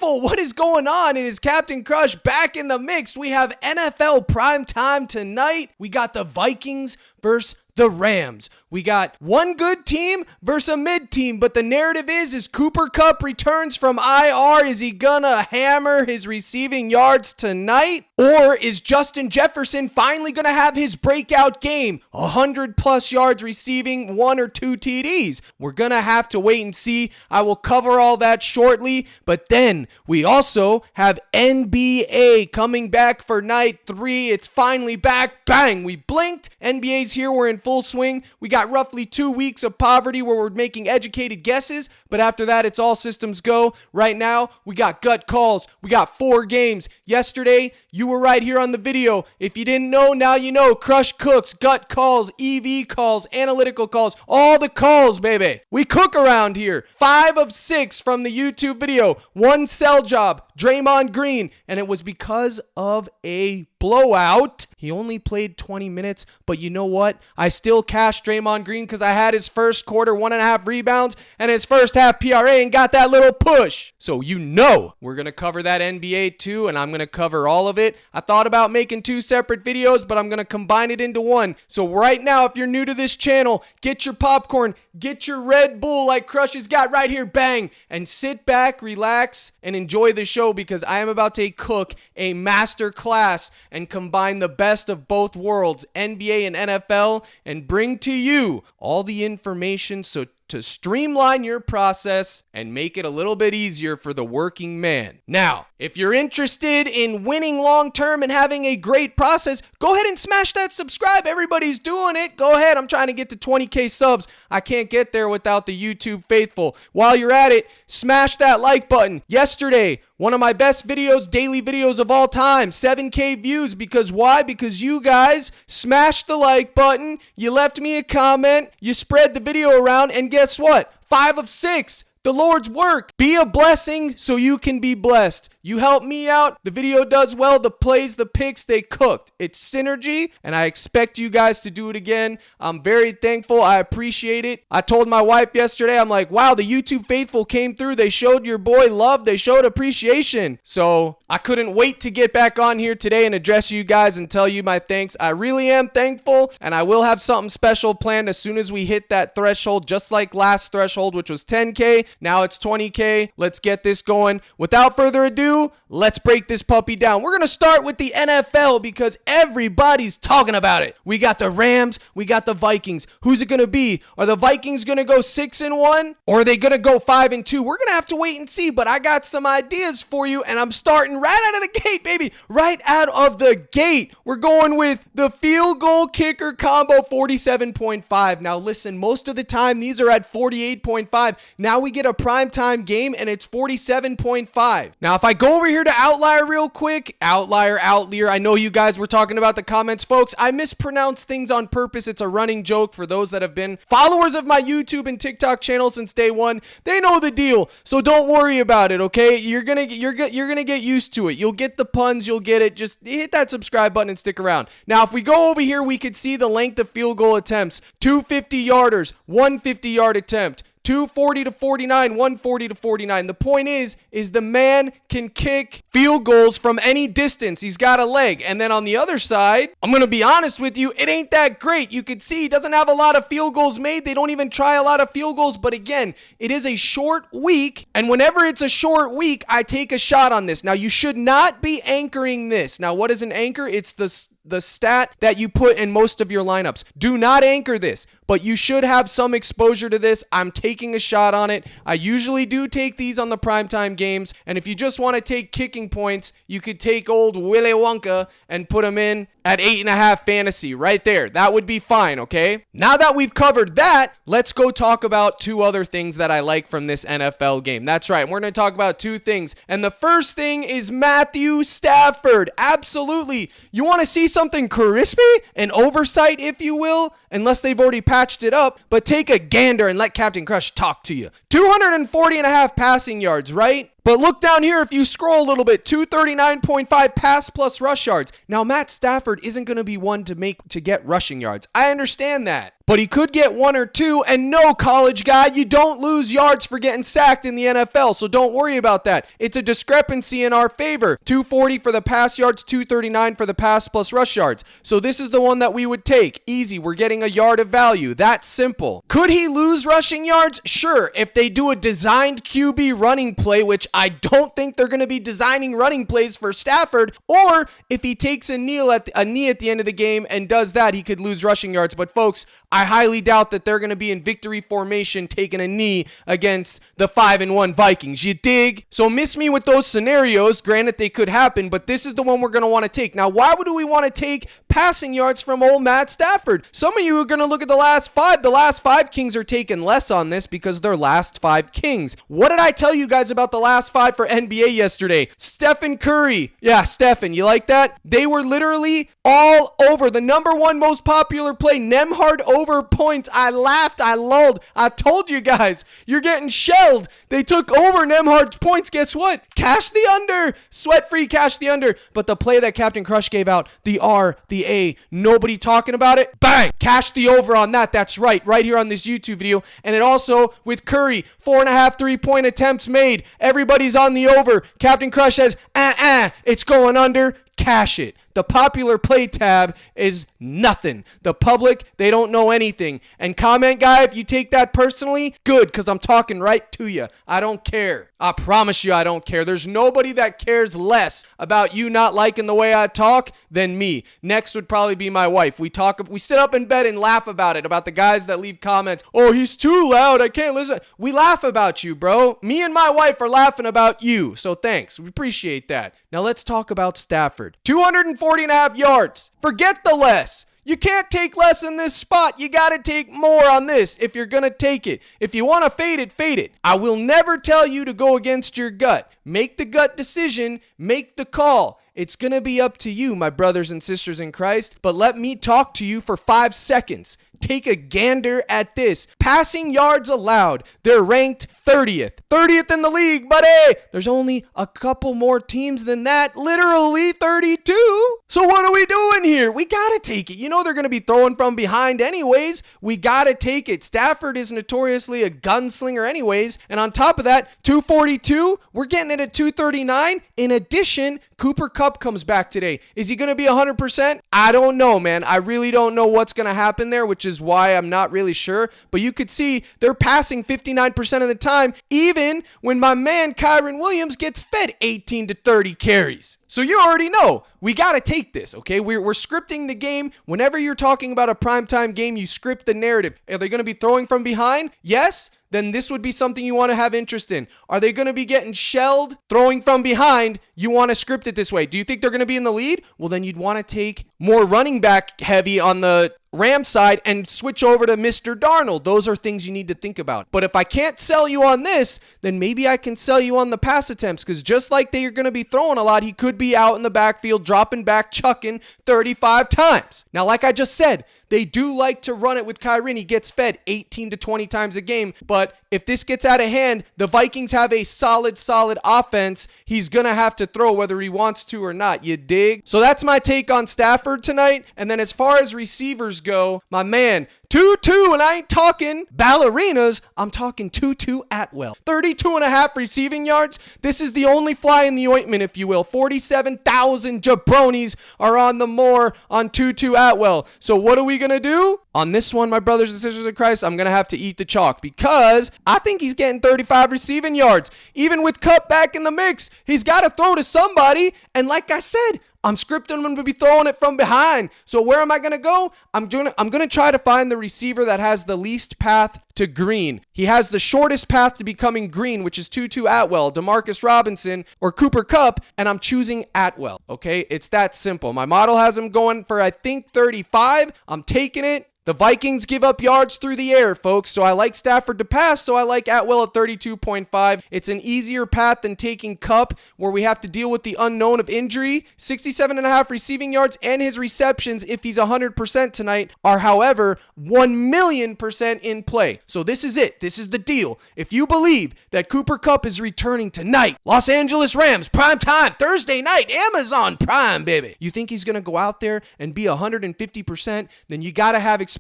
faithful, what is going on? It is Captain Crush back in the mix. We have NFL primetime tonight. We got the Vikings versus the Rams. We got one good team versus a mid team, but the narrative is Cooper Kupp returns from IR. Is he gonna hammer his receiving yards tonight? Or is Justin Jefferson finally gonna have his breakout game? 100 plus yards receiving, 1 or 2 TDs. We're gonna have to wait and see. I will cover all that shortly, but then we also have NBA coming back for night 3. It's finally back. Bang! We blinked. NBA's here. We're in full swing. We got roughly 2 weeks of poverty where we're making educated guesses, but after that, it's all systems go. Right now, we got gut calls. We got 4 games. Yesterday, you were right here on the video. If you didn't know, now you know. Crush cooks, gut calls, EV calls, analytical calls, all the calls, baby. We cook around here. 5 of 6 from the YouTube video. 1 sell job, Draymond Green, and it was because of a blowout. He only played 20 minutes, but you know what? I still cashed Draymond Green because I had his first quarter 1.5 rebounds and his first half PRA and got that little push. So you know we're going to cover that NBA too, and I'm going to cover all of it. I thought about making 2 separate videos, but I'm going to combine it into one. So right now, if you're new to this channel, get your popcorn, get your Red Bull like Crush has got right here, bang, and sit back, relax, and enjoy the show because I am about to cook a master class and combine the best of both worlds, NBA and NFL, and bring to you all the information to streamline your process and make it a little bit easier for the working man. Now, if you're interested in winning long-term and having a great process, go ahead and smash that subscribe. Everybody's doing it. Go ahead. I'm trying to get to 20K subs. I can't get there without the YouTube faithful. While you're at it, smash that like button. Yesterday, one of my best videos, daily videos of all time, 7K views. Because why? Because you guys smashed the like button, you left me a comment, you spread the video around, and guess what? 5 of 6. The Lord's work. Be a blessing so you can be blessed. You help me out. The video does well. The plays, the picks, they cooked. It's synergy, and I expect you guys to do it again. I'm very thankful. I appreciate it. I told my wife yesterday, I'm like, wow, the YouTube faithful came through. They showed your boy love. They showed appreciation. So I couldn't wait to get back on here today and address you guys and tell you my thanks. I really am thankful, and I will have something special planned as soon as we hit that threshold, just like last threshold, which was 10K. Now it's 20K. Let's get this going. Without further ado, let's break this puppy down. We're going to start with the NFL because everybody's talking about it. We got the Rams. We got the Vikings. Who's it going to be? Are the Vikings going to go 6-1 or are they going to go 5-2? We're going to have to wait and see, but I got some ideas for you, and I'm starting right out of the gate, baby. Right out of the gate. We're going with the field goal kicker combo 47.5. Now listen, most of the time these are at 48.5. Now we get a primetime game and it's 47.5. Now if I go over here to Outlier real quick, Outlier, I know you guys were talking about the comments, folks. I mispronounce things on purpose. It's a running joke for those that have been followers of my YouTube and TikTok channel since day one. They know the deal, so don't worry about it, okay? You're gonna get used to it. You'll get the puns, you'll get it. Just hit that subscribe button and stick around. Now if we go over here, we could see the length of field goal attempts. 2 50-yarders, 1 50-yard attempt. 240 to 49, 140 to 49. The point is the man can kick field goals from any distance. He's got a leg. And then on the other side, I'm going to be honest with you, it ain't that great. You can see he doesn't have a lot of field goals made. They don't even try a lot of field goals. But again, it is a short week. And whenever it's a short week, I take a shot on this. Now, you should not be anchoring this. Now, what is an anchor? It's the stat that you put in most of your lineups. Do not anchor this, but you should have some exposure to this. I'm taking a shot on it. I usually do take these on the primetime games, and if you just want to take kicking points, you could take old Willy Wonka and put him in at 8.5 fantasy right there. That would be fine, okay? Now that we've covered that, let's go talk about 2 other things that I like from this NFL game. That's right, we're going to talk about 2 things, and the first thing is Matthew Stafford. Absolutely. You want to see something crispy? An oversight, if you will? unless they've already patched it up, but take a gander and let Captain Crush talk to you. 240.5 passing yards, right? But look down here, if you scroll a little bit, 239.5 pass plus rush yards. Now, Matt Stafford isn't going to be one to get rushing yards. I understand that. But he could get 1 or 2, and no, college guy, you don't lose yards for getting sacked in the NFL, so don't worry about that. It's a discrepancy in our favor. 240 for the pass yards, 239 for the pass plus rush yards. So this is the one that we would take. Easy, we're getting a yard of value. That's simple. Could he lose rushing yards? Sure, if they do a designed QB running play, which I don't think they're going to be designing running plays for Stafford, or if he takes a knee at the end of the game and does that, he could lose rushing yards. But folks, I highly doubt that they're going to be in victory formation taking a knee against the 5-1 Vikings. You dig? So miss me with those scenarios. Granted, they could happen, but this is the one we're going to want to take. Now, why would we want to take passing yards from old Matt Stafford? Some of you are going to look at the last 5. The last 5 Kings are taking less on this because they're last 5 Kings. What did I tell you guys about the last 5 for NBA yesterday? Stephen Curry. Yeah, Stephen, you like that? They were literally all over. The number 1 most popular play, Nembhard over points. I laughed. I lulled. I told you guys, you're getting shelled. They took over Nembhard's points. Guess what? Cash the under. Sweat free, cash the under. But the play that Captain Crush gave out, the R, the A, nobody talking about it. Bang! Cash the over on that. That's right here on this YouTube video. And it also, with Curry, 4.5 3-point attempts made. Everybody's on the over. Captain Crush says, it's going under. Cash it. The popular play tab is nothing. The public, they don't know anything. And comment guy, if you take that personally, good, because I'm talking right to you. I don't care. I promise you I don't care. There's nobody that cares less about you not liking the way I talk than me. Next would probably be my wife. We sit up in bed and laugh about it, about the guys that leave comments. Oh, he's too loud. I can't listen. We laugh about you, bro. Me and my wife are laughing about you. So thanks. We appreciate that. Now let's talk about Stafford. 240.5 yards. Forget the less. You can't take less in this spot. You got to take more on this if you're going to take it. If you want to fade it, fade it. I will never tell you to go against your gut. Make the gut decision. Make the call. It's going to be up to you, my brothers and sisters in Christ. But let me talk to you for 5 seconds. Take a gander at this. Passing yards allowed. They're ranked 30th. 30th in the league, buddy. There's only a couple more teams than that. Literally 32. So what are we doing here? We got to take it. You know they're going to be throwing from behind anyways. We got to take it. Stafford is notoriously a gunslinger anyways. And on top of that, 242, we're getting it at 239. In addition, Cooper Kupp comes back today. Is he going to be 100%? I don't know, man. I really don't know what's going to happen there, which is why I'm not really sure. But you could see they're passing 59% of the time, even when my man Kyron Williams gets fed 18 to 30 carries. So you already know, we got to take this, okay? We're scripting the game. Whenever you're talking about a primetime game, you script the narrative. Are they going to be throwing from behind? Yes. Then this would be something you want to have interest in. Are they going to be getting shelled, throwing from behind? You want to script it this way. Do you think they're going to be in the lead? Well, then you'd want to take more running back heavy on the Rams side and switch over to Mr. Darnold. Those are things you need to think about. But if I can't sell you on this, then maybe I can sell you on the pass attempts, because just like they're going to be throwing a lot, he could be out in the backfield, dropping back, chucking 35 times. Now, like I just said, they do like to run it with Kyren. He gets fed 18 to 20 times a game. But if this gets out of hand, the Vikings have a solid offense. He's going to have to throw whether he wants to or not. You dig? So that's my take on Stafford tonight. And then as far as receivers go, my man, Tutu, and I ain't talking ballerinas, I'm talking Tutu Atwell. 32.5 receiving yards. This is the only fly in the ointment, if you will. 47,000 jabronis are on the more on Tutu Atwell. So what are we going to do? On this one, my brothers and sisters in Christ, I'm going to have to eat the chalk, because I think he's getting 35 receiving yards. Even with Kupp back in the mix, he's got to throw to somebody. And like I said, I'm scripting him to be throwing it from behind. So where am I going to go? I'm going to try to find the receiver that has the least path to green. He has the shortest path to becoming green, which is Tutu Atwell, Demarcus Robinson, or Cooper Kupp, and I'm choosing Atwell, okay? It's that simple. My model has him going for, I think, 35. I'm taking it. The Vikings give up yards through the air, folks, so I like Stafford to pass, so I like Atwell at 32.5. It's an easier path than taking Kupp, where we have to deal with the unknown of injury. 67.5 receiving yards and his receptions, if he's 100% tonight, are, however, 1,000,000% in play. So this is it. This is the deal. If you believe that Cooper Kupp is returning tonight, Los Angeles Rams, prime time, Thursday night, Amazon Prime, baby. You think he's going to go out there and be 150%? Then you got to have exposure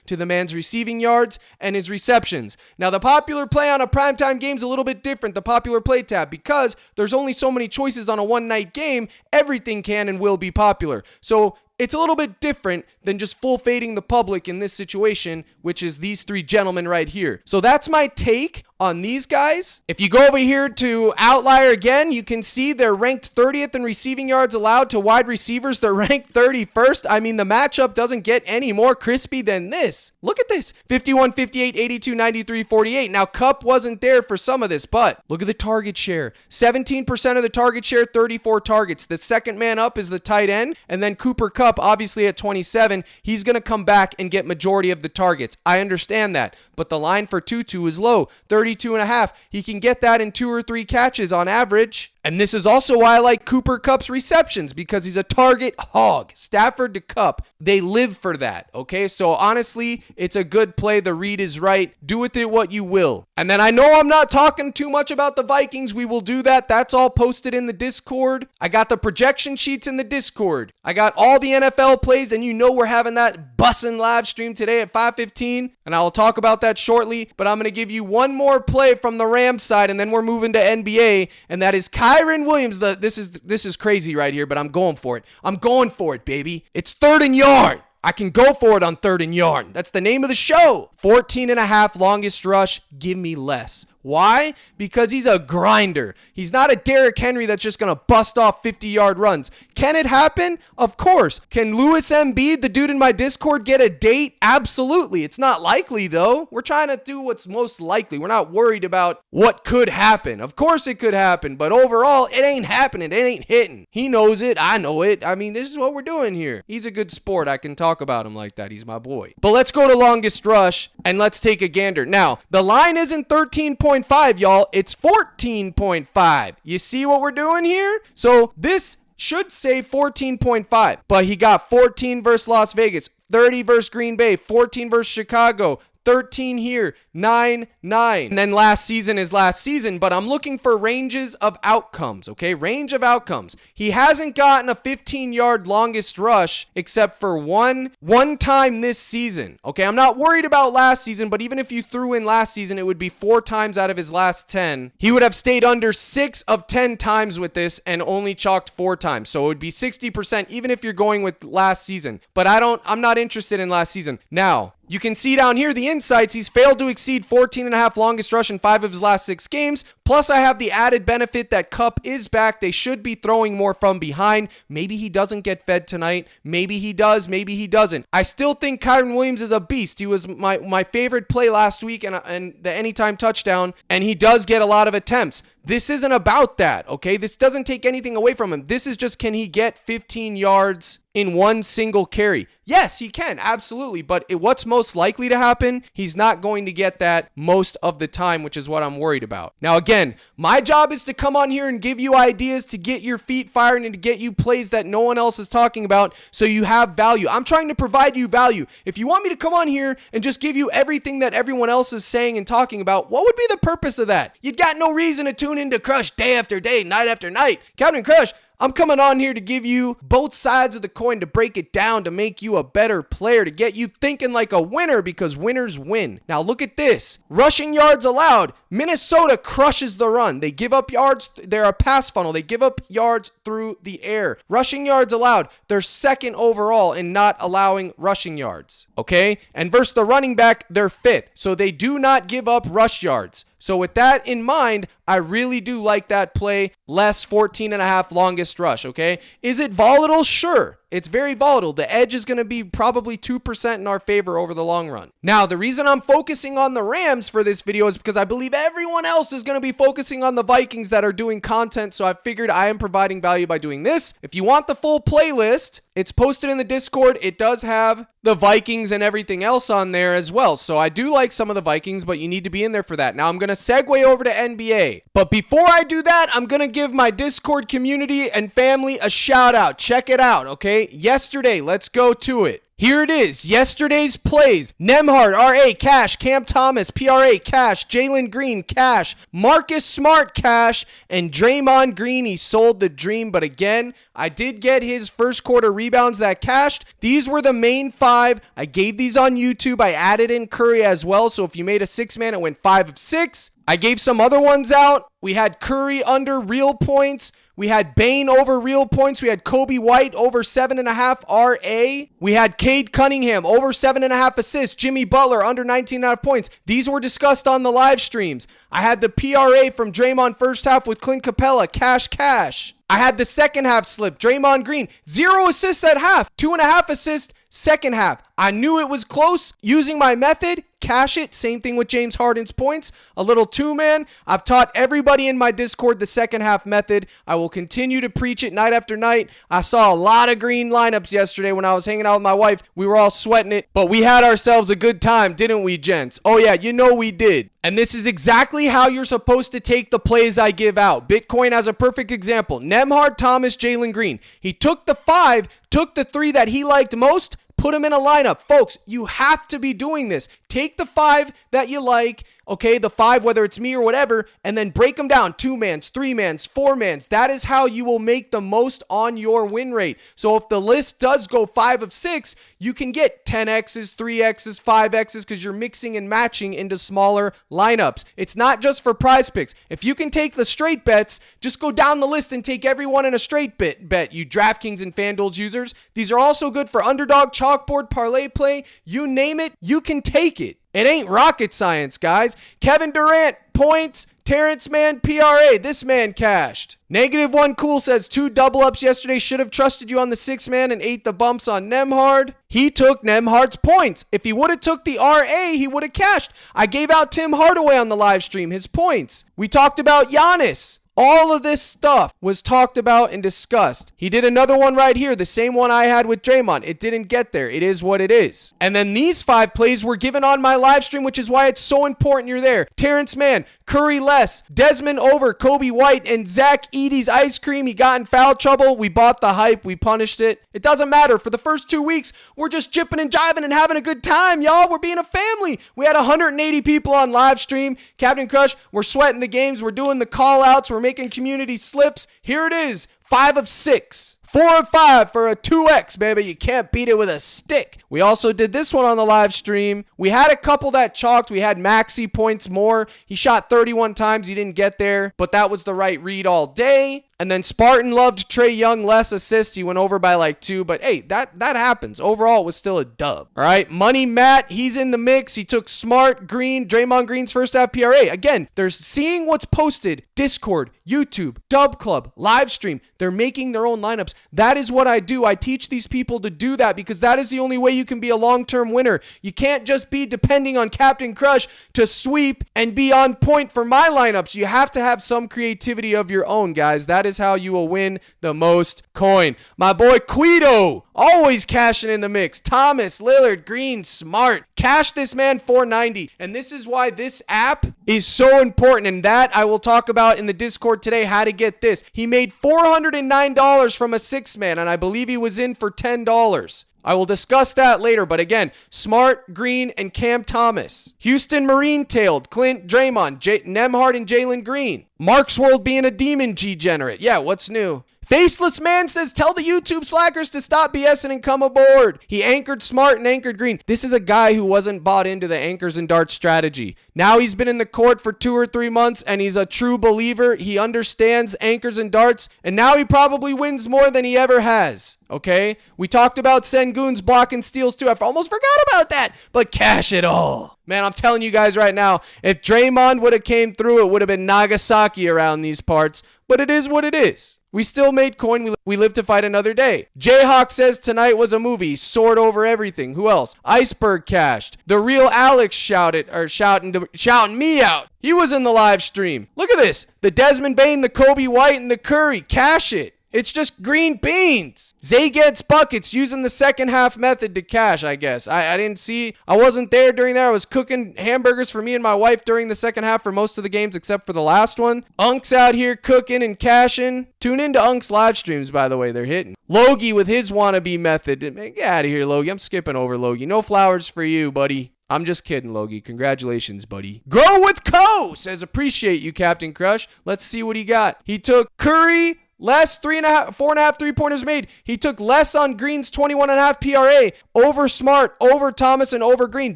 to the man's receiving yards and his receptions. Now, the popular play on a primetime game is a little bit different, the popular play tab, because there's only so many choices on a one-night game. Everything can and will be popular. So it's a little bit different than just full fading the public in this situation, which is these three gentlemen right here. So that's my take on these guys. If you go over here to Outlier again, you can see they're ranked 30th in receiving yards allowed to wide receivers. They're ranked 31st. I mean, the matchup doesn't get any more crispy than this. Look at this. 51, 58, 82, 93, 48. Now, Kupp wasn't there for some of this, but look at the target share. 17% of the target share, 34 targets. The second man up is the tight end, and then Cooper Kupp, obviously at 27, he's going to come back and get majority of the targets. I understand that, but the line for Tutu is low, 32.5. He can get that in 2 or 3 catches on average. And this is also why I like Cooper Kupp's receptions, because he's a target hog. Stafford to Kupp, they live for that, okay? So honestly, it's a good play. The read is right. Do with it what you will. And then I know I'm not talking too much about the Vikings. We will do that. That's all posted in the Discord. I got the projection sheets in the Discord. I got all the NFL plays, and you know we're having that bussin' live stream today at 5:15, and I'll talk about that shortly. But I'm going to give you one more play from the Rams side, and then we're moving to NBA, and that is Kyren Williams. This is crazy right here, but I'm going for it. I'm going for it, baby. It's 3rd and yard. I can go for it on 3rd and yard. That's the name of the show. 14.5 longest rush. Give me less. Why? Because he's a grinder. He's not a Derrick Henry that's just going to bust off 50-yard runs. Can it happen? Of course. Can Louis Embiid, the dude in my Discord, get a date? Absolutely. It's not likely, though. We're trying to do what's most likely. We're not worried about what could happen. Of course it could happen, but overall, it ain't happening. It ain't hitting. He knows it. I know it. I mean, this is what we're doing here. He's a good sport. I can talk about him like that. He's my boy. But let's go to longest rush, and let's take a gander. Now, the line isn't 13.5, y'all. It's 14.5. You see what we're doing here? So this should say 14.5, but he got 14 versus Las Vegas, 30 versus Green Bay, 14 versus Chicago, 13 here, 9, 9. And then last season is last season, but I'm looking for ranges of outcomes, okay? Range of outcomes. He hasn't gotten a 15-yard longest rush except for one time this season, okay? I'm not worried about last season, but even if you threw in last season, it would be 4 times out of his last 10. He would have stayed under 6 of 10 times with this and only chalked 4 times. So it would be 60% even if you're going with last season. But I'm not interested in last season. Now, you can see down here the insights. He's failed to exceed 14.5 longest rush in 5 of his last 6 games. Plus, I have the added benefit that Kupp is back. They should be throwing more from behind. Maybe he doesn't get fed tonight. Maybe he does. Maybe he doesn't. I still think Kyren Williams is a beast. He was my favorite play last week and the anytime touchdown, and he does get a lot of attempts. This isn't about that, okay? This doesn't take anything away from him. This is just, can he get 15 yards in one single carry? Yes, he can, absolutely. But what's most likely to happen, he's not going to get that most of the time, which is what I'm worried about. Now, again, my job is to come on here and give you ideas to get your feet fired and to get you plays that no one else is talking about so you have value. I'm trying to provide you value. If you want me to come on here and just give you everything that everyone else is saying and talking about, what would be the purpose of that? You'd got no reason to tune into Crush day after day, night after night. Captain Crush, I'm coming on here to give you both sides of the coin, to break it down, to make you a better player, to get you thinking like a winner, because winners win. Now look at this. Rushing yards allowed. Minnesota crushes the run. They give up yards. They're a pass funnel. They give up yards through the air. Rushing yards allowed. They're second overall in not allowing rushing yards. Okay? And versus the running back, they're 5th. So they do not give up rush yards. So with that in mind, I really do like that play. Less 14.5 longest rush, okay? Is it volatile? Sure. It's very volatile. The edge is going to be probably 2% in our favor over the long run. Now, the reason I'm focusing on the Rams for this video is because I believe everyone else is going to be focusing on the Vikings that are doing content, so I figured I am providing value by doing this. If you want the full playlist, it's posted in the Discord. It does have the Vikings and everything else on there as well. So I do like some of the Vikings, but you need to be in there for that. Now I'm going to segue over to NBA. But before I do that, I'm going to give my Discord community and family a shout out. Check it out, okay? Yesterday, let's go to it. Here it is, yesterday's plays. Nembhard, RA, cash. Cam Thomas, PRA, cash. Jalen Green, cash. Marcus Smart, cash. And Draymond Green, he sold the dream. But again, I did get his first quarter rebounds that cashed. These were the main 5. I gave these on YouTube. I added in Curry as well. So if you made a 6-man, it went 5 of 6. I gave some other ones out. We had Curry under real points. We had Bane over real points. We had Kobe White over 7.5 RA. We had Cade Cunningham over 7.5 assists. Jimmy Butler under 19.5 points. These were discussed on the live streams. I had the PRA from Draymond first half with Clint Capella. Cash. I had the second half slip. Draymond Green, 0 assists at half. 2.5 assists second half. I knew it was close. Using my method, cash it. Same thing with James Harden's points. A little 2-man. I've taught everybody in my Discord the second half method. I will continue to preach it night after night. I saw a lot of green lineups yesterday when I was hanging out with my wife. We were all sweating it, but we had ourselves a good time, didn't we, gents? Oh yeah, you know we did. And this is exactly how you're supposed to take the plays I give out. Bitcoin has a perfect example. Nembhard, Thomas, Jalen Green. He took the 5, took the 3 that he liked most, put him in a lineup. Folks, you have to be doing this. Take the 5 that you like, okay, the 5, whether it's me or whatever, and then break them down. 2-mans, 3-mans, 4-mans. That is how you will make the most on your win rate. So if the list does go 5 of 6, you can get 10Xs, 3Xs, 5Xs because you're mixing and matching into smaller lineups. It's not just for PrizePicks. If you can take the straight bets, just go down the list and take everyone in a straight bet. You DraftKings and FanDuel users. These are also good for underdog, chalkboard, parlay play. You name it, you can take it. It ain't rocket science, guys. Kevin Durant, points. Terrence Mann, PRA. This man cashed. -1 Cool says 2 double ups yesterday. Should have trusted you on the 6-man and ate the bumps on Nembhard. He took Nembhard's points. If he would have took the RA, he would have cashed. I gave out Tim Hardaway on the live stream, his points. We talked about Giannis. All of this stuff was talked about and discussed. He did another one right here, the same one I had with Draymond. It didn't get there. It is what it is. And then these 5 plays were given on my live stream, which is why it's so important you're there. Terrence Mann, Curry less, Desmond over, Kobe White, and Zach Edey's ice cream. He got in foul trouble. We bought the hype. We punished it. It doesn't matter. For the first 2 weeks, we're just jipping and jiving and having a good time, y'all. We're being a family. We had 180 people on live stream. Captain Crush, we're sweating the games. We're doing the call outs. We're making community slips. Here it is, 5 of 6. 4 of 5 for a 2X, baby. You can't beat it with a stick. We also did this one on the live stream. We had a couple that chalked. We had Maxi points more. He shot 31 times. He didn't get there, but that was the right read all day. And then Spartan loved Trae Young, less assists. He went over by like 2, but hey, that happens. Overall, it was still a dub. All right, Money Matt, he's in the mix. He took Smart, Green, Draymond Green's first half PRA. Again, they're seeing what's posted. Discord, YouTube, Dub Club, live stream. They're making their own lineups. That is what I do. I teach these people to do that because that is the only way you can be a long-term winner. You can't just be depending on Captain Crush to sweep and be on point for my lineups. You have to have some creativity of your own, guys. That is how you will win the most coin. My boy Quito, always cashing in the mix. Thomas, Lillard, Green, Smart. Cash this man $490. And this is why this app is so important. And that I will talk about in the Discord today, how to get this. He made $409 from a 6-man, and I believe he was in for $10. I will discuss that later, but again, Smart, Green, and Cam Thomas. Houston Marine-tailed, Clint, Draymond, Nembhard, and Jalen Green. Mark's World being a demon G-generate. Yeah, what's new? Faceless Man says, tell the YouTube slackers to stop BSing and come aboard. He anchored Smart and anchored Green. This is a guy who wasn't bought into the anchors and darts strategy. Now he's been in the court for 2 or 3 months, and he's a true believer. He understands anchors and darts, and now he probably wins more than he ever has. Okay? We talked about Sengun's blocking steals too. I almost forgot about that, but cash it all. Man, I'm telling you guys right now, if Draymond would have came through, it would have been Nagasaki around these parts, but it is what it is. We still made coin. We live to fight another day. Jayhawk says tonight was a movie. Sword over everything. Who else? Iceberg cashed. The real Alex shouting me out. He was in the live stream. Look at this. The Desmond Bain, the Kobe White, and the Curry. Cash it. It's just green beans. Zay gets buckets using the second half method to cash, I guess. I didn't see. I wasn't there during that. I was cooking hamburgers for me and my wife during the second half for most of the games except for the last one. Unk's out here cooking and cashing. Tune into Unk's live streams, by the way. They're hitting. Logie with his wannabe method. Get out of here, Logie. I'm skipping over Logie. No flowers for you, buddy. I'm just kidding, Logie. Congratulations, buddy. Grow with Co says, appreciate you, Captain Crush. Let's see what he got. He took Curry. Less 4.5 3-pointers made. He took less on Green's 21.5 PRA. Over Smart, over Thomas, and over Green.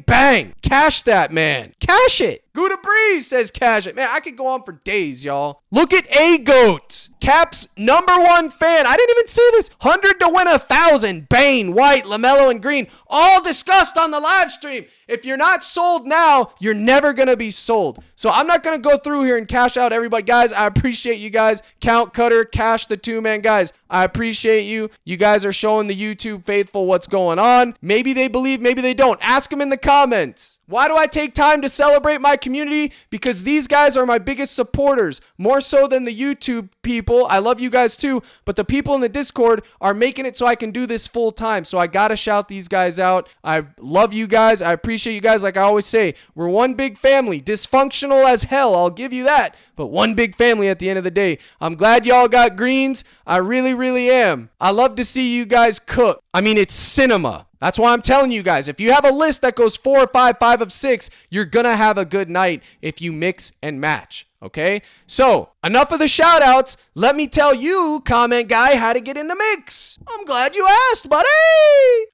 Bang! Cash that, man. Cash it. Gouda Breeze says cash it. Man, I could go on for days, y'all. Look at A-Goats. Cap's #1 fan. I didn't even see this. 100 to win 1,000. Bane, White, LaMelo, and Green. All discussed on the live stream. If you're not sold now, you're never going to be sold. So I'm not going to go through here and cash out everybody. Guys, I appreciate you guys. Count Cutter, Cash the 2-man. Guys, I appreciate you. You guys are showing the YouTube faithful what's going on. Maybe they believe, maybe they don't. Ask them in the comments. Why do I take time to celebrate my community? Because these guys are my biggest supporters, more so than the YouTube people. I love you guys too, but the people in the Discord are making it so I can do this full time. So I gotta shout these guys out. I love you guys. I appreciate you guys. Like I always say, we're one big family. Dysfunctional as hell, I'll give you that, but one big family at the end of the day. I'm glad y'all got greens. I really, really am. I love to see you guys cook. I mean, it's cinema. That's why I'm telling you guys, if you have a list that goes 4 or 5, 5 of 6, you're going to have a good night if you mix and match. Okay, so enough of the shout outs. Let me tell you, comment guy, how to get in the mix. I'm glad you asked, buddy.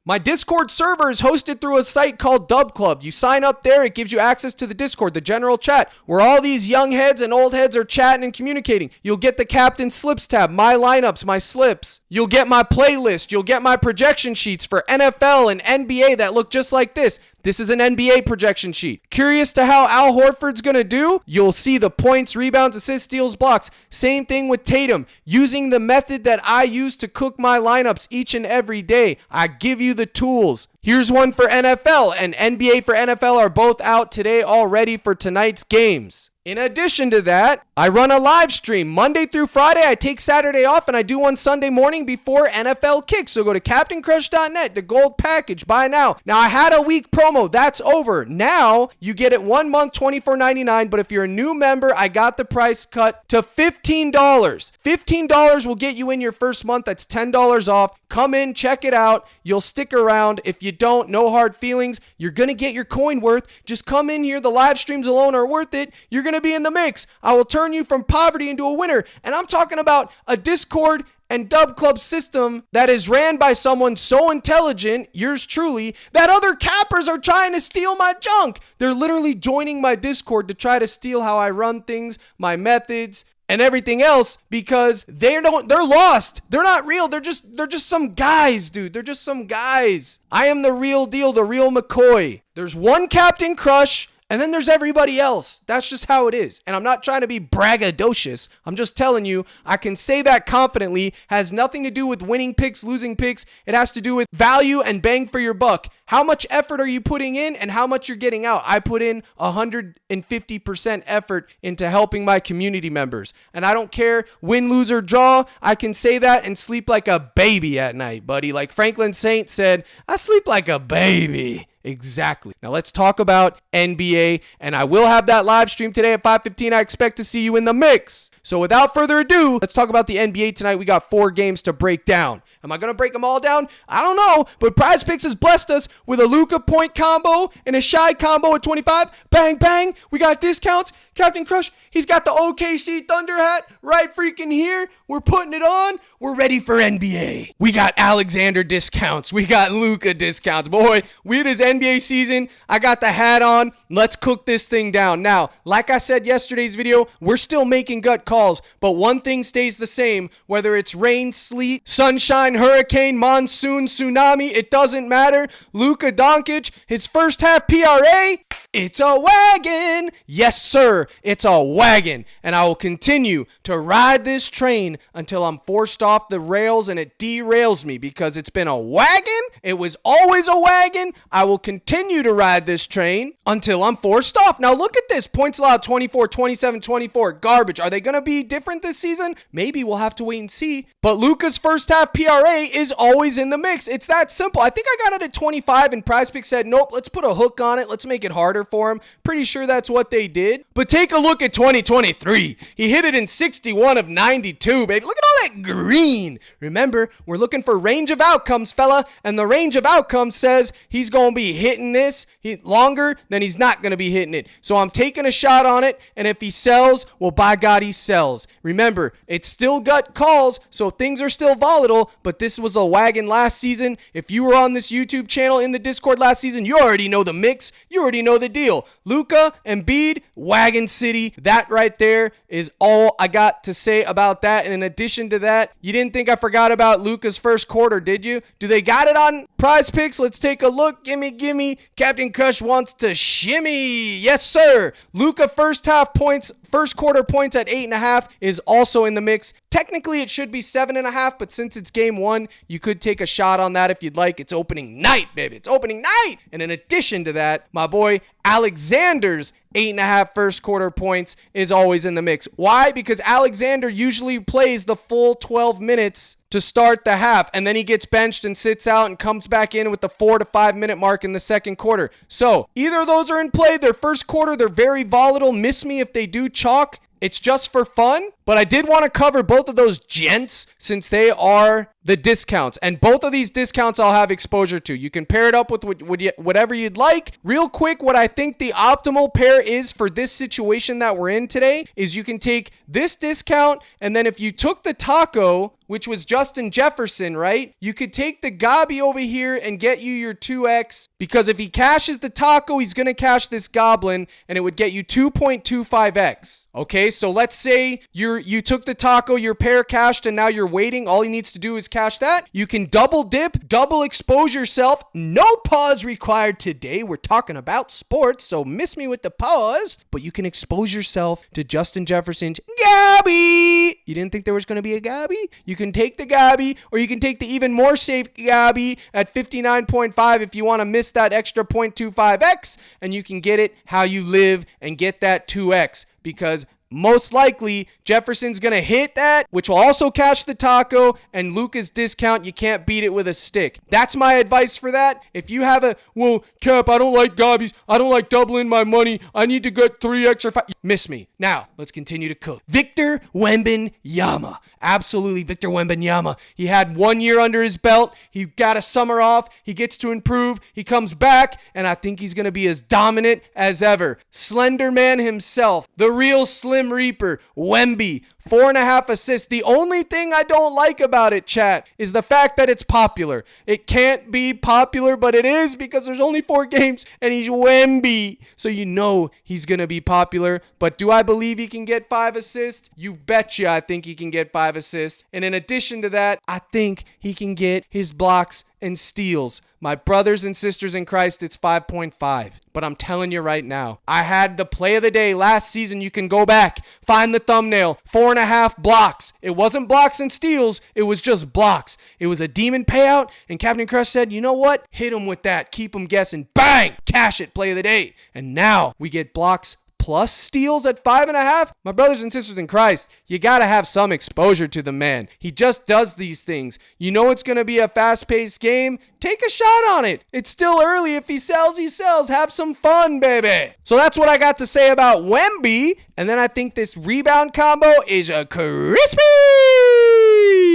My Discord server is hosted through a site called Dub Club. You sign up there, it gives you access to the Discord, the general chat, where all these young heads and old heads are chatting and communicating. You'll get the Captain Slips tab, my lineups, my slips. You'll get my playlist. You'll get my projection sheets for NFL and NBA that look just like this. This is an NBA projection sheet. Curious to how Al Horford's going to do? You'll see the points, rebounds, assists, steals, blocks. Same thing with Tatum. Using the method that I use to cook my lineups each and every day. I give you the tools. Here's one for NFL, and NBA for NFL are both out today already for tonight's games. In addition to that, I run a live stream Monday through Friday. I take Saturday off and I do one Sunday morning before NFL kicks. So go to CaptainCrush.net, the gold package, buy now. Now I had a week promo, that's over. Now you get it 1 month, $24.99. But if you're a new member, I got the price cut to $15. $15 will get you in your first month. That's $10 off. Come in, check it out. You'll stick around. If you don't, no hard feelings. You're going to get your coin worth. Just come in here. The live streams alone are worth it. You're going to be in the mix. I will turn you from poverty into a winner. And I'm talking about a Discord and Dub Club system that is ran by someone so intelligent, yours truly, that other cappers are trying to steal my junk. They're literally joining my Discord to try to steal how I run things, my methods, and everything else, because they're lost. They're not real. They're just some guys, dude. They're just some guys. I am the real deal, the real McCoy. There's one Captain Crush, and then there's everybody else. That's just how it is. And I'm not trying to be braggadocious. I'm just telling you, I can say that confidently. Has nothing to do with winning picks, losing picks. It has to do with value and bang for your buck. How much effort are you putting in and how much you're getting out? I put in 150% effort into helping my community members. And I don't care win, lose, or draw. I can say that and sleep like a baby at night, buddy. Like Franklin Saint said, I sleep like a baby. Exactly. Now let's talk about NBA, and I will have that live stream today at 5:15. I expect to see you in the mix. So without further ado, let's talk about the NBA tonight. We got 4 games to break down. Am I going to break them all down? I don't know, but PrizePicks has blessed us with a Luka point combo and a Shy combo at 25. Bang, bang. We got discounts. Captain Crush, he's got the OKC Thunder hat right freaking here. We're putting it on. We're ready for NBA. We got Alexander discounts. We got Luka discounts. Boy, it is NBA season. I got the hat on. Let's cook this thing down. Now, like I said yesterday's video, we're still making gut calls, but one thing stays the same, whether it's rain, sleet, sunshine, fine, hurricane, monsoon, tsunami, it doesn't matter. Luka Doncic, his first half PRA, it's a wagon. Yes, sir, it's a wagon. And I will continue to ride this train until I'm forced off the rails and it derails me, because it's been a wagon. It was always a wagon. I will continue to ride this train until I'm forced off. Now look at this. Points allowed 24, 27, 24. Garbage. Are they going to be different this season? Maybe. We'll have to wait and see. But Luka's first half PRA is always in the mix. It's that simple. I think I got it at 25 and PrizePicks said, nope, let's put a hook on it. Let's make it harder for him. Pretty sure that's what they did. But take a look at 2023. He hit it in 61 of 92, baby. Look at all that green. Remember, we're looking for range of outcomes, fella. And the range of outcomes says he's going to be hitting this longer than he's not going to be hitting it. So I'm taking a shot on it. And if he sells, well, by God, he sells. Remember, it's still gut calls, so things are still volatile, but this was a wagon last season. If you were on this YouTube channel in the Discord last season, you already know the mix. You already know the deal. Luka, Embiid, Wagon City. That right there is all I got to say about that. And in addition to that, you didn't think I forgot about Luka's first quarter, did you? Do they got it on PrizePicks? Let's take a look. Gimme. Captain Crush wants to shimmy. Yes, sir. Luka first quarter points at 8.5 is also in the mix. Technically, it should be 7.5, but since it's game one, you could take a shot on that if you'd like. It's opening night, baby. It's opening night. And in addition to that, my boy Alexander's 8.5 first quarter points is always in the mix. Why? Because Alexander usually plays the full 12 minutes to start the half, and then he gets benched and sits out and comes back in with the 4 to 5 minute mark in the second quarter. So either of those are in play. Their first quarter, they're very volatile. Miss me if they do chalk. It's just for fun, but I did want to cover both of those gents since they are the discounts, and both of these discounts I'll have exposure to. You can pair it up with whatever you'd like. Real quick, what I think the optimal pair is for this situation that we're in today is you can take this discount, and then if you took the taco, which was Justin Jefferson, right? You could take the Gabi over here and get you your 2x, because if he cashes the taco, he's going to cash this goblin, and it would get you 2.25x. Okay, so let's say you took the taco, your pair cashed, and now you're waiting. All he needs to do is cash that. You can double dip, double expose yourself. No pause required today. We're talking about sports, so miss me with the pause. But you can expose yourself to Justin Jefferson's Gabi. You didn't think there was going to be a Gabi? You can take the Gabi, or you can take the even more safe Gabi at 59.5 if you want to miss that extra 0.25x, and you can get it how you live and get that 2x, because most likely Jefferson's going to hit that, which will also cash the taco, and Luka's discount, you can't beat it with a stick. That's my advice for that. If you have well, Cap, I don't like Gabbies. I don't like doubling my money. I need to get 3x or 5. Miss me. Now, let's continue to cook. Victor Wembanyama. Absolutely, Victor Wembanyama. He had 1 year under his belt. He got a summer off. He gets to improve. He comes back, and I think he's going to be as dominant as ever. Slender Man himself, the real Slim Reaper, Wemby, 4.5 assists. The only thing I don't like about it, chat, is the fact that it's popular. It can't be popular, but it is, because there's only 4 games, and he's Wemby. So you know he's going to be popular. But do I believe he can get 5 assists? You betcha I think he can get 5 assists. And in addition to that, I think he can get his blocks and steals. My brothers and sisters in Christ, it's 5.5. But I'm telling you right now, I had the play of the day last season. You can go back, find the thumbnail, 4.5 blocks. It wasn't blocks and steals. It was just blocks. It was a demon payout. And Captain Crush said, you know what? Hit him with that. Keep him guessing. Bang! Cash it. Play of the day. And now we get blocks plus steals at 5.5. My brothers and sisters in Christ, you gotta have some exposure to the man. He just does these things. You know it's gonna be a fast-paced game. Take a shot on it. It's still early. If he sells, he sells. Have some fun, baby. So that's what I got to say about Wemby. And then I think this rebound combo is a crispy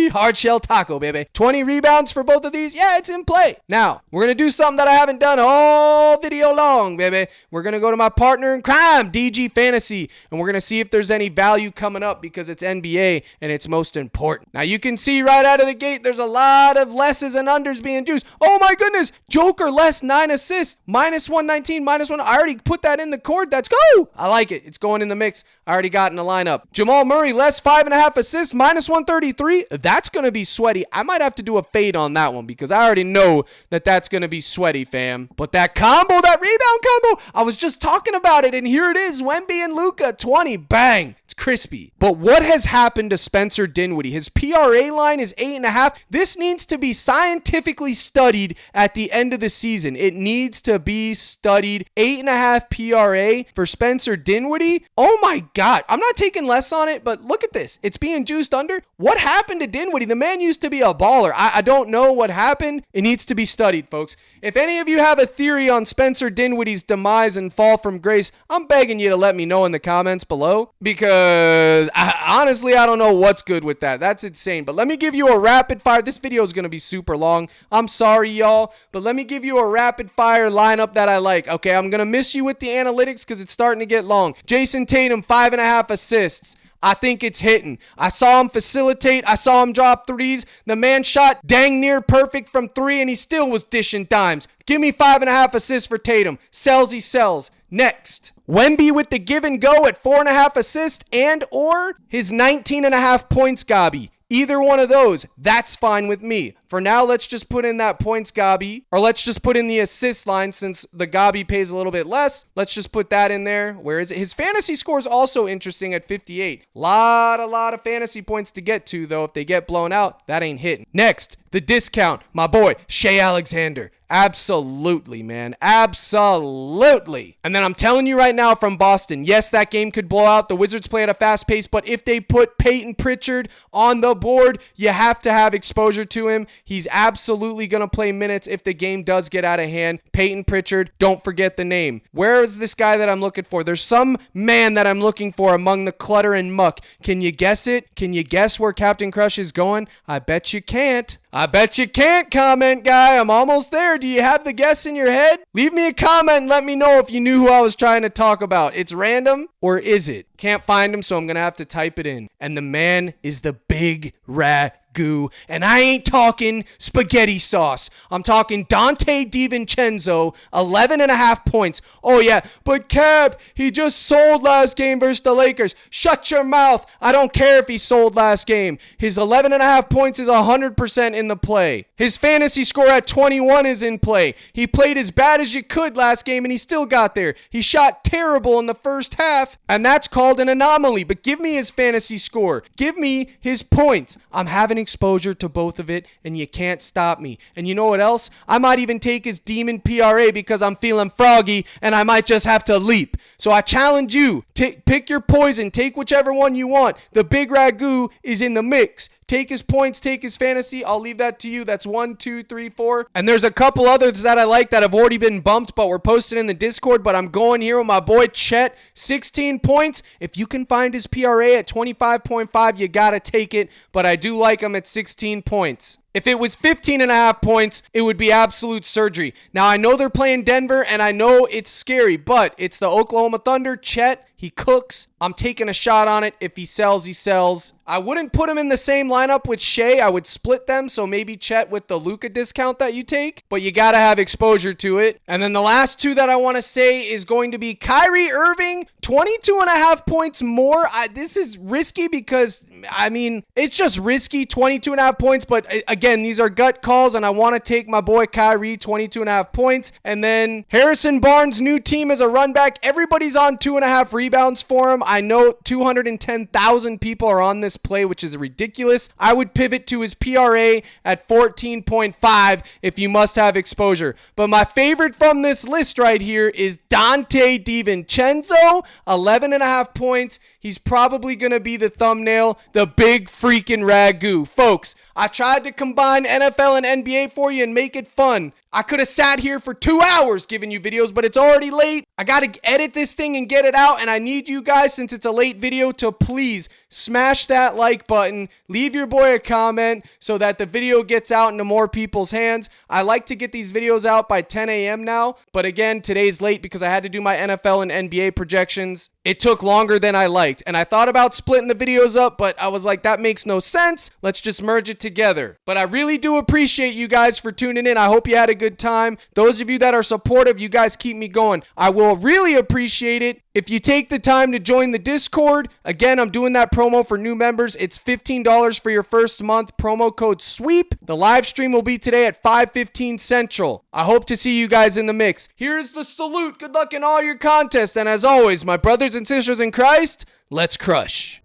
hard shell taco, baby. 20 rebounds for both of these. Yeah, it's in play. Now, we're going to do something that I haven't done all video long, baby. We're going to go to my partner in crime, DG Fantasy, and we're going to see if there's any value coming up, because it's NBA and it's most important. Now, you can see right out of the gate, there's a lot of lesses and unders being juiced. Oh my goodness, Joker less 9 assists, minus 119, minus 1. I already put that in the cord. Let's go. I like it. It's going in the mix. I already got in the lineup. Jamal Murray less 5.5 assists, minus 133. That's that's going to be sweaty. I might have to do a fade on that one because I already know that that's going to be sweaty, fam. But that combo, that rebound combo, I was just talking about it, and here it is. Wemby and Luka, 20, bang. It's crispy. But what has happened to Spencer Dinwiddie? His PRA line is 8.5. This needs to be scientifically studied at the end of the season. It needs to be studied. 8.5 PRA for Spencer Dinwiddie. Oh my God. I'm not taking less on it, but look at this. It's being juiced under. What happened to Dinwiddie? The man used to be a baller. I don't know what happened. It needs to be studied, folks. If any of you have a theory on Spencer Dinwiddie's demise and fall from grace, I'm begging you to let me know in the comments below, because honestly, I don't know what's good with that. That's insane. But let me give you a rapid fire. This video is going to be super long. I'm sorry, y'all, but let me give you a rapid fire lineup that I like. Okay, I'm going to miss you with the analytics because it's starting to get long. Jason Tatum, 5.5 assists. I think it's hitting. I saw him facilitate. I saw him drop threes. The man shot dang near perfect from 3, and he still was dishing dimes. Give me 5.5 assists for Tatum. Sells, he sells. Next, Wemby with the give and go at 4.5 assists and or his 19.5 points, Gabi. Either one of those, that's fine with me. For now, let's just put in that points Gabi, or let's just put in the assist line since the Gabi pays a little bit less. Let's just put that in there. Where is it? His fantasy score is also interesting at 58. A lot of fantasy points to get to, though. If they get blown out, that ain't hitting. Next, the discount. My boy, Shea Alexander. Absolutely, man. Absolutely. And then I'm telling you right now from Boston, yes, that game could blow out. The Wizards play at a fast pace, but if they put Peyton Pritchard on the board, you have to have exposure to him. He's absolutely going to play minutes if the game does get out of hand. Peyton Pritchard, don't forget the name. Where is this guy that I'm looking for? There's some man that I'm looking for among the clutter and muck. Can you guess it? Can you guess where Captain Crush is going? I bet you can't. I bet you can't, comment guy. I'm almost there. Do you have the guess in your head? Leave me a comment and let me know if you knew who I was trying to talk about. It's random, or is it? Can't find him, so I'm going to have to type it in. And the man is the Big Ragu. And I ain't talking spaghetti sauce. I'm talking Dante DiVincenzo, 11.5 points. Oh yeah, but Cap, he just sold last game versus the Lakers. Shut your mouth. I don't care if he sold last game. His 11.5 points is 100% in the play. His fantasy score at 21 is in play. He played as bad as you could last game and he still got there. He shot terrible in the first half, and that's called an anomaly. But give me his fantasy score. Give me his points. I'm having exposure to both of it, and you can't stop me. And you know what else? I might even take his demon PRA because I'm feeling froggy, and I might just have to leap. So I challenge you. Pick your poison. Take whichever one you want. The Big Ragu is in the mix. Take his points, take his fantasy. I'll leave that to you. That's 1, 2, 3, 4. And there's a couple others that I like that have already been bumped, but we're posted in the Discord. But I'm going here with my boy Chet. 16 points. If you can find his PRA at 25.5, you got to take it. But I do like him at 16 points. If it was 15.5 points, it would be absolute surgery. Now, I know they're playing Denver, and I know it's scary, but it's the Oklahoma Thunder. Chet, he cooks. I'm taking a shot on it. If he sells, he sells. I wouldn't put him in the same lineup with Shea. I would split them, so maybe Chet with the Luka discount that you take, but you got to have exposure to it. And then the last two that I want to say is going to be Kyrie Irving, 22.5 points more. This is risky because, I mean, it's just risky, 22.5 points, but again, these are gut calls, and I want to take my boy Kyrie, 22.5 points. And then Harrison Barnes' new team as a run back. Everybody's on 2.5 rebounds for him. I know 210,000 people are on this play, which is ridiculous. I would pivot to his PRA at 14.5 if you must have exposure. But my favorite from this list right here is Dante DiVincenzo, 11.5 points. He's probably going to be the thumbnail, the Big freaking Ragu. Folks, I tried to combine NFL and NBA for you and make it fun. I could have sat here for 2 hours giving you videos, but it's already late. I got to edit this thing and get it out, and I need you guys, since it's a late video, to please smash that like button. Leave your boy a comment so that the video gets out into more people's hands. I like to get these videos out by 10 a.m. now, but again, today's late because I had to do my NFL and NBA projections. It took longer than I liked, and I thought about splitting the videos up, but I was like, that makes no sense. Let's just merge it together. But I really do appreciate you guys for tuning in. I hope you had a good good time. Those of you that are supportive, you guys keep me going. I will really appreciate it if you take the time to join the Discord. Again, I'm doing that promo for new members. It's $15 for your first month. Promo code SWEEP. The live stream will be today at 5:15 Central. I hope to see you guys in the mix. Here's the salute. Good luck in all your contests. And as always, my brothers and sisters in Christ, let's crush.